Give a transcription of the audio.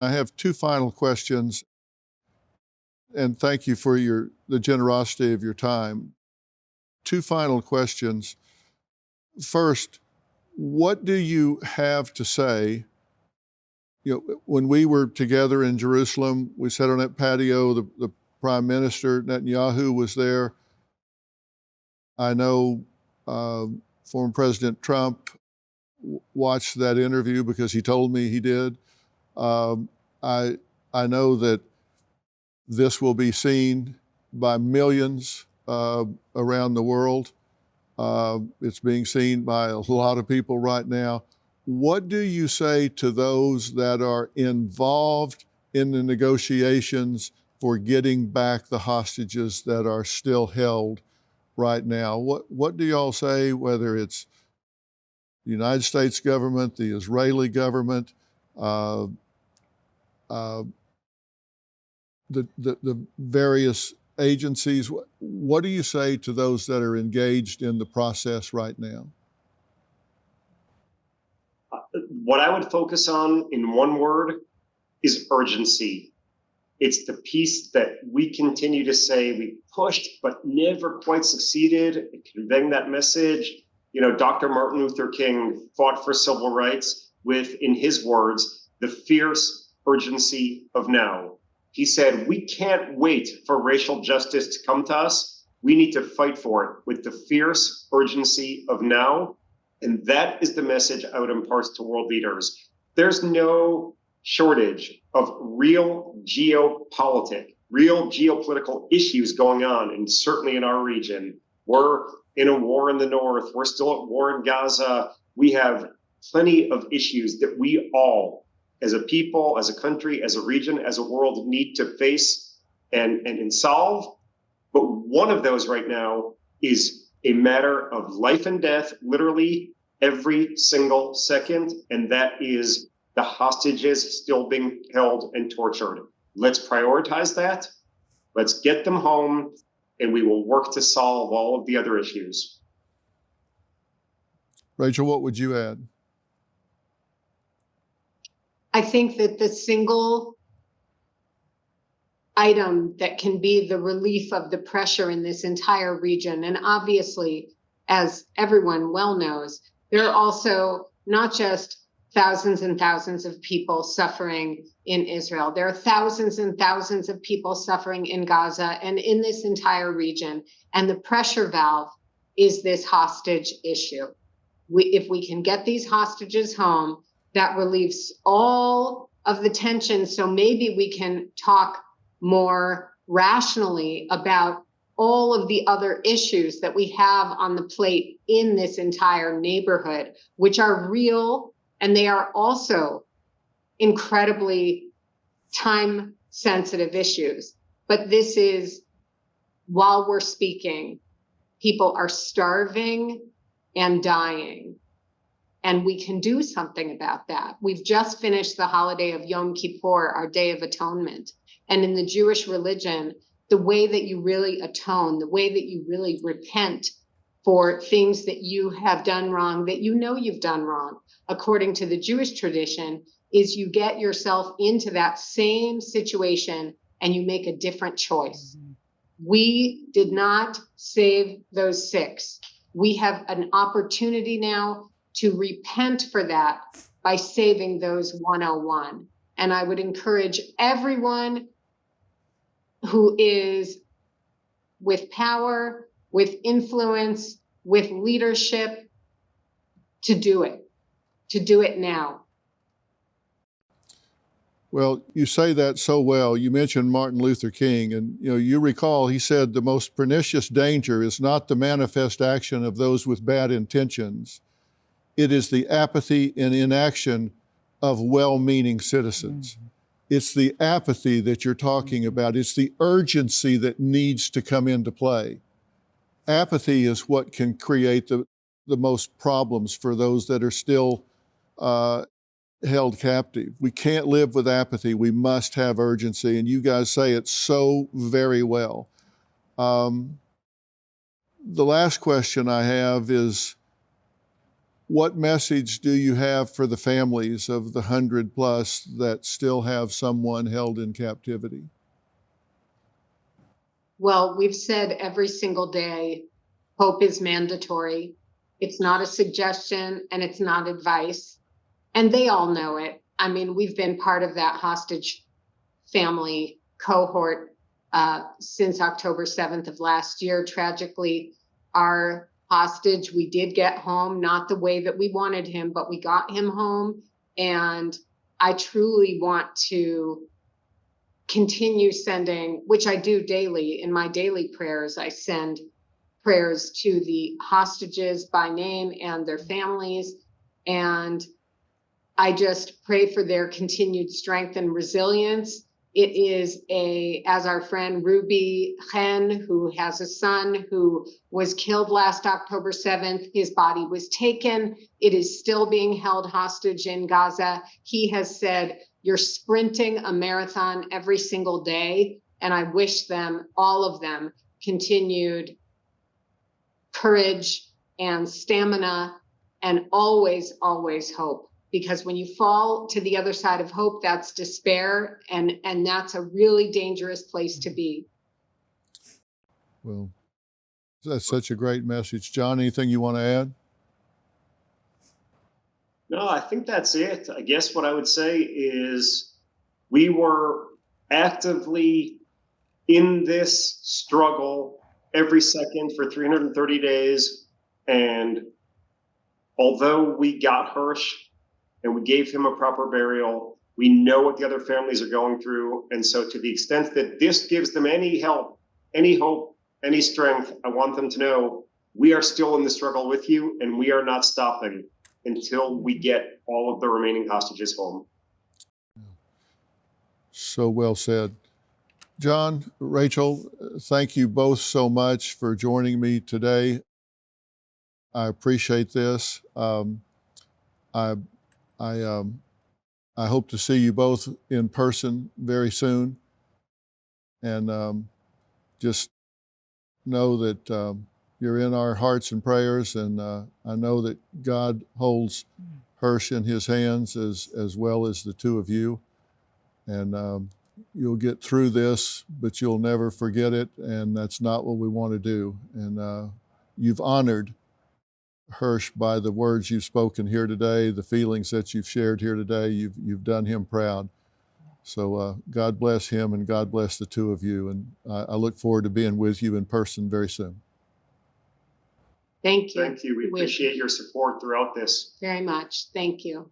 I have two final questions, and thank you for the generosity of your time. Two final questions. First, what do you have to say? When we were together in Jerusalem, we sat on that patio, the Prime Minister, Netanyahu, was there. I know former President Trump watched that interview because he told me he did. I know that this will be seen by millions around the world. It's being seen by a lot of people right now. What do you say to those that are involved in the negotiations for getting back the hostages that are still held right now? What do y'all say, whether it's the United States government, the Israeli government, the various agencies? What do you say to those that are engaged in the process right now? What I would focus on in one word is urgency. It's the piece that we continue to say we pushed but never quite succeeded in conveying that message. Dr. Martin Luther King fought for civil rights with, in his words, the fierce urgency of now. He said, we can't wait for racial justice to come to us. We need to fight for it with the fierce urgency of now. And that is the message I would impart to world leaders. There's no shortage of real geopolitical issues going on, and certainly in our region. We're in a war in the north. We're still at war in Gaza. We have plenty of issues that we all, as a people, as a country, as a region, as a world, need to face and solve. But one of those right now is a matter of life and death, literally every single second, and that is the hostages still being held and tortured. Let's prioritize that. Let's get them home, and we will work to solve all of the other issues. Rachel, what would you add? I think that the single item that can be the relief of the pressure in this entire region, and obviously, as everyone well knows, there are also not just thousands and thousands of people suffering in Israel. There are thousands and thousands of people suffering in Gaza and in this entire region. And the pressure valve is this hostage issue. If we can get these hostages home, that relieves all of the tension. So maybe we can talk more rationally about all of the other issues that we have on the plate in this entire neighborhood, which are real, and they are also incredibly time-sensitive issues. But this is, while we're speaking, people are starving and dying, and we can do something about that. We've just finished the holiday of Yom Kippur, our Day of Atonement. And in the Jewish religion, the way that you really atone, the way that you really repent for things that you have done wrong, that you know you've done wrong, according to the Jewish tradition, is you get yourself into that same situation and you make a different choice. Mm-hmm. We did not save those 6. We have an opportunity now to repent for that by saving those 101. And I would encourage everyone who is with power, with influence, with leadership, to do it now. Well, you say that so well. You mentioned Martin Luther King, and you recall he said the most pernicious danger is not the manifest action of those with bad intentions. It is the apathy and inaction of well-meaning citizens. Mm-hmm. It's the apathy that you're talking about. It's the urgency that needs to come into play. Apathy is what can create the most problems for those that are still held captive. We can't live with apathy. We must have urgency, and you guys say it so very well. The last question I have is, what message do you have for the families of the 100+ that still have someone held in captivity? Well, we've said every single day, hope is mandatory. It's not a suggestion and it's not advice. And they all know it. I mean, we've been part of that hostage family cohort since October 7th of last year. Tragically, our hostage, we did get home, not the way that we wanted him, but we got him home. And I truly want to continue sending, which I do daily in my daily prayers. I send prayers to the hostages by name and their families. And I just pray for their continued strength and resilience. It is as our friend Ruby Hen, who has a son who was killed last October 7th, his body was taken. It is still being held hostage in Gaza. He has said, you're sprinting a marathon every single day. And I wish them, all of them, continued courage and stamina and always, always hope. Because when you fall to the other side of hope, that's despair. And that's a really dangerous place to be. Well, that's such a great message. Jon, anything you want to add? No, I think that's it. I guess what I would say is we were actively in this struggle every second for 330 days. And although we got Hersh and we gave him a proper burial, we know what the other families are going through. And so to the extent that this gives them any help, any hope, any strength, I want them to know we are still in the struggle with you and we are not stopping until we get all of the remaining hostages home. So well said. Jon, Rachel, thank you both so much for joining me today. I appreciate this. I hope to see you both in person very soon. And just know that you're in our hearts and prayers. And I know that God holds Hersh in his hands as well as the two of you. And you'll get through this, but you'll never forget it. And that's not what we want to do. And you've honored Hersh by the words you've spoken here today, the feelings that you've shared here today. You've done him proud. So God bless him and God bless the two of you. And I look forward to being with you in person very soon. Thank you. Thank you. We appreciate your support throughout this. Very much. Thank you.